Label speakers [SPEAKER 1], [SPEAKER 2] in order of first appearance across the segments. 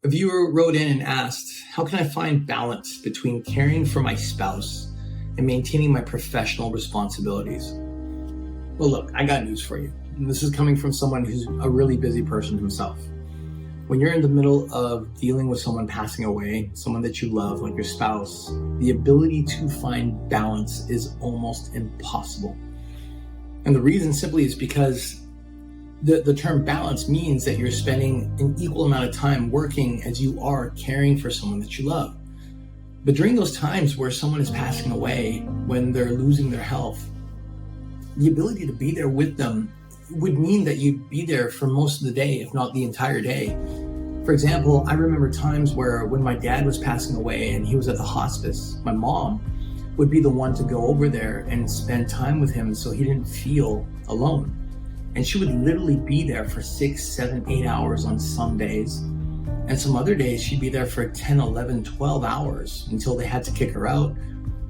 [SPEAKER 1] A viewer wrote in and asked, how can I find balance between caring for my spouse and maintaining my professional responsibilities? Well, look, I got news for you. And this is coming from someone who's a really busy person himself. When you're in the middle of dealing with someone passing away, someone that you love, like your spouse, the ability to find balance is almost impossible. And the reason simply is because the term balance means that you're spending an equal amount of time working as you are caring for someone that you love. But during those times where someone is passing away, when they're losing their health, the ability to be there with them would mean that you'd be there for most of the day, if not the entire day. For example, I remember times where when my dad was passing away and he was at the hospice, my mom would be the one to go over there and spend time with him so he didn't feel alone. And she would literally be there for 6, 7, 8 hours on some days. And some other days she'd be there for 10, 11, 12 hours until they had to kick her out.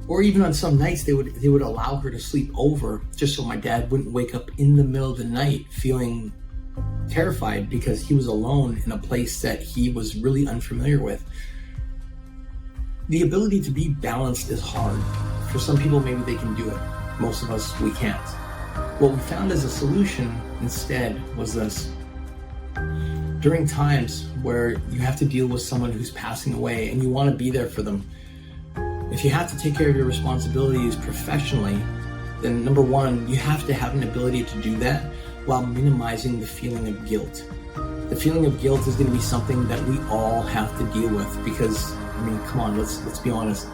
[SPEAKER 1] Or even on some nights they would allow her to sleep over just so my dad wouldn't wake up in the middle of the night feeling terrified because he was alone in a place that he was really unfamiliar with. The ability to be balanced is hard. For some people, maybe they can do it. Most of us, we can't. What we found as a solution instead was this. During times where you have to deal with someone who's passing away and you want to be there for them, if you have to take care of your responsibilities professionally, then number one, you have to have an ability to do that while minimizing the feeling of guilt. The feeling of guilt is going to be something that we all have to deal with because, come on, let's be honest.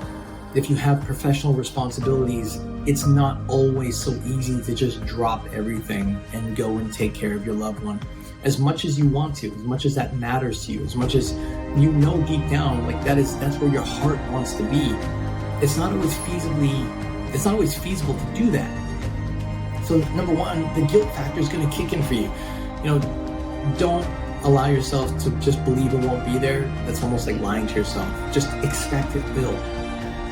[SPEAKER 1] If you have professional responsibilities, it's not always so easy to just drop everything and go and take care of your loved one. As much as you want to, as much as that matters to you, as much as you know deep down, that's where your heart wants to be. It's not always feasible to do that. So number one, the guilt factor is going to kick in for you. Don't allow yourself to just believe it won't be there. That's almost like lying to yourself. Just expect it will.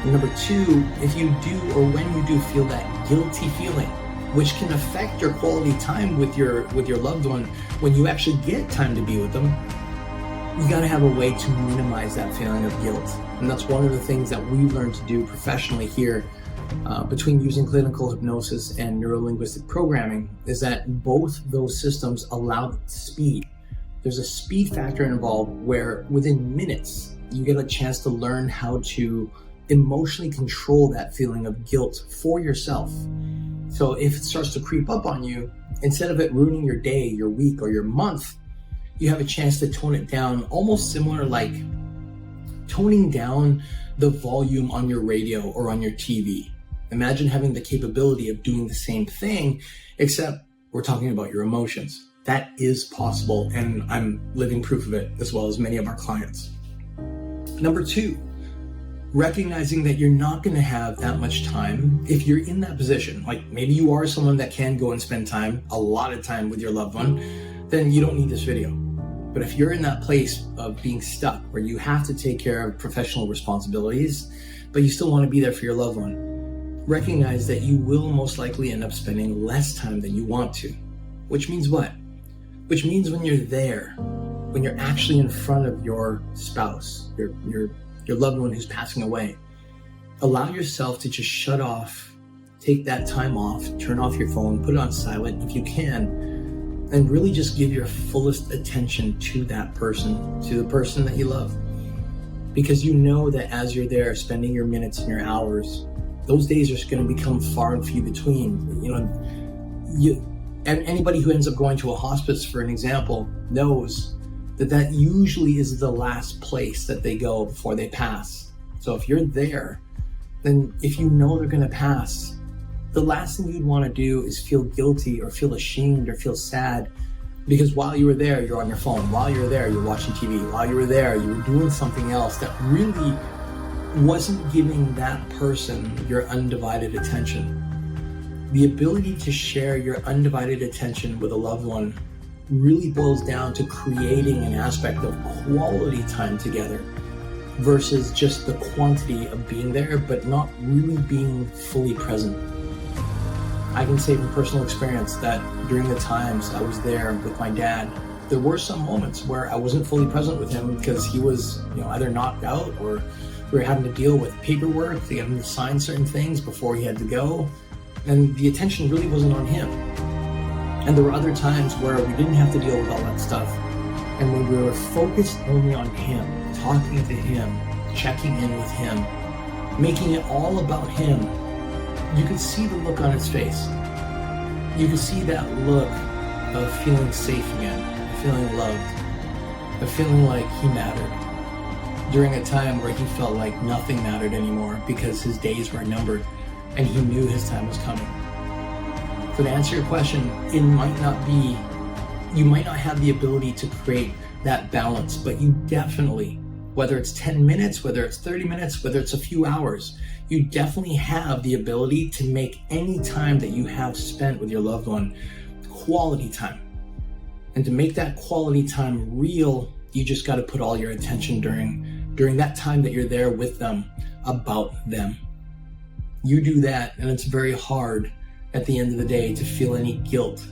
[SPEAKER 1] And number two, if you do or when you do feel that guilty feeling, which can affect your quality time with your loved one when you actually get time to be with them, you got to have a way to minimize that feeling of guilt. And that's one of the things that we learned to do professionally here between using clinical hypnosis and neuro-linguistic programming, is that both those systems allow speed. There's a speed factor involved where within minutes, you get a chance to learn how to emotionally control that feeling of guilt for yourself. So if it starts to creep up on you, instead of it ruining your day, your week, or your month, you have a chance to tone it down, almost similar like toning down the volume on your radio or on your TV. Imagine having the capability of doing the same thing, except we're talking about your emotions. That is possible, and I'm living proof of it, as well as many of our clients. Number two, recognizing that you're not going to have that much time if you're in that position. Like maybe you are someone that can go and spend a lot of time with your loved one, then you don't need this video. But if you're in that place of being stuck where you have to take care of professional responsibilities, but you still want to be there for your loved one, recognize that you will most likely end up spending less time than you want to. Which means what? Which means when you're there, when you're actually in front of your spouse, your loved one who's passing away, allow yourself to just shut off, take that time off, turn off your phone, put it on silent if you can, and really just give your fullest attention to that person, to the person that you love. Because you know that as you're there spending your minutes and your hours, those days are going to become far and few between. And anybody who ends up going to a hospice, for an example, knows that usually is the last place that they go before they pass. So if you're there, then if you know they're going to pass, the last thing you'd want to do is feel guilty or feel ashamed or feel sad, because while you were there, you're on your phone. While you were there, you're watching TV. While you were there, you were doing something else that really wasn't giving that person your undivided attention. The ability to share your undivided attention with a loved one really boils down to creating an aspect of quality time together versus just the quantity of being there, but not really being fully present. I can say from personal experience that during the times I was there with my dad, there were some moments where I wasn't fully present with him because he was, either knocked out or we were having to deal with paperwork to get him to sign certain things before he had to go. And the attention really wasn't on him. And there were other times where we didn't have to deal with all that stuff. And when we were focused only on him, talking to him, checking in with him, making it all about him, you could see the look on his face. You could see that look of feeling safe again, of feeling loved, of feeling like he mattered. During a time where he felt like nothing mattered anymore because his days were numbered and he knew his time was coming. So to answer your question, you might not have the ability to create that balance, but you definitely, whether it's 10 minutes, whether it's 30 minutes, whether it's a few hours, you definitely have the ability to make any time that you have spent with your loved one quality time. And to make that quality time real, you just got to put all your attention during that time that you're there with them, about them. You do that, and it's very hard at the end of the day to feel any guilt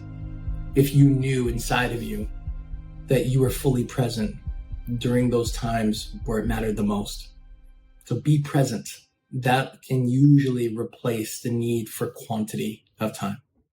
[SPEAKER 1] if you knew inside of you that you were fully present during those times where it mattered the most. So be present. That can usually replace the need for quantity of time.